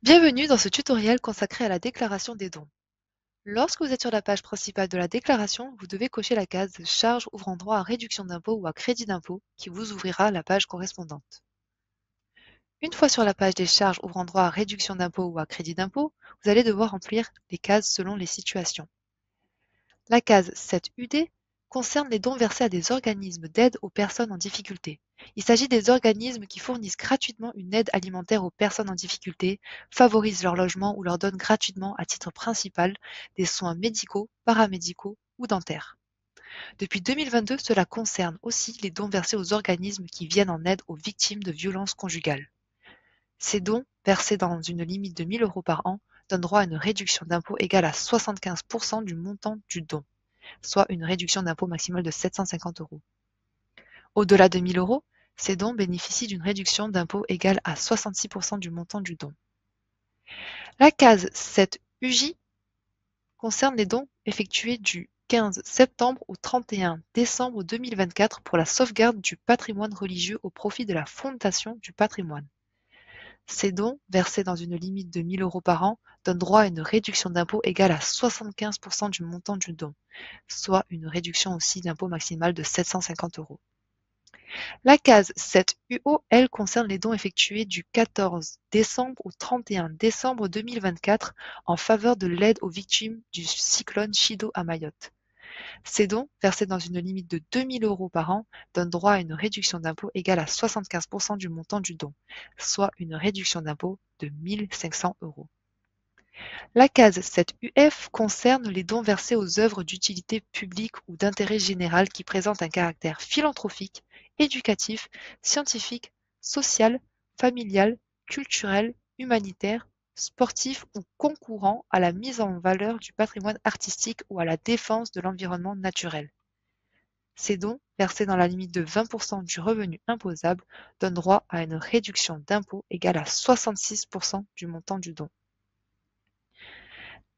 Bienvenue dans ce tutoriel consacré à la déclaration des dons. Lorsque vous êtes sur la page principale de la déclaration, vous devez cocher la case Charges ouvrant droit à réduction d'impôt ou à crédit d'impôt qui vous ouvrira la page correspondante. Une fois sur la page des charges ouvrant droit à réduction d'impôt ou à crédit d'impôt, vous allez devoir remplir les cases selon les situations. La case 7UD concerne les dons versés à des organismes d'aide aux personnes en difficulté. Il s'agit des organismes qui fournissent gratuitement une aide alimentaire aux personnes en difficulté, favorisent leur logement ou leur donnent gratuitement à titre principal des soins médicaux, paramédicaux ou dentaires. Depuis 2022, cela concerne aussi les dons versés aux organismes qui viennent en aide aux victimes de violences conjugales. Ces dons, versés dans une limite de 1 000 € par an, donnent droit à une réduction d'impôt égale à 75% du montant du don, soit une réduction d'impôt maximale de 750 €. Au-delà de 1 000 €, ces dons bénéficient d'une réduction d'impôt égale à 66% du montant du don. La case 7UJ concerne les dons effectués du 15 septembre au 31 décembre 2024 pour la sauvegarde du patrimoine religieux au profit de la Fondation du patrimoine. Ces dons, versés dans une limite de 1 000 € par an, donnent droit à une réduction d'impôt égale à 75% du montant du don, soit une réduction aussi d'impôt maximale de 750 €. La case 7UO, elle, concerne les dons effectués du 14 décembre au 31 décembre 2024 en faveur de l'aide aux victimes du cyclone Chido à Mayotte. Ces dons, versés dans une limite de 2 000 € par an, donnent droit à une réduction d'impôt égale à 75% du montant du don, soit une réduction d'impôt de 1 500 €. La case 7UF concerne les dons versés aux œuvres d'utilité publique ou d'intérêt général qui présentent un caractère philanthropique, éducatif, scientifique, social, familial, culturel, humanitaire, sportif ou concourant à la mise en valeur du patrimoine artistique ou à la défense de l'environnement naturel. Ces dons, versés dans la limite de 20% du revenu imposable, donnent droit à une réduction d'impôt égale à 66% du montant du don.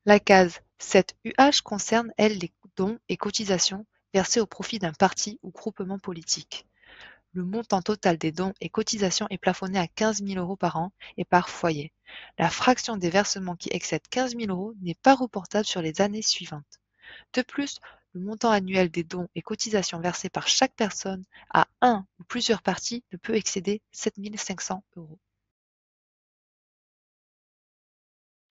La case 7UH concerne, elle, les dons et cotisations versés au profit d'un parti ou groupement politique. Le montant total des dons et cotisations est plafonné à 15 000 € par an et par foyer. La fraction des versements qui excède 15 000 € n'est pas reportable sur les années suivantes. De plus, le montant annuel des dons et cotisations versés par chaque personne à un ou plusieurs partis ne peut excéder 7 500 €.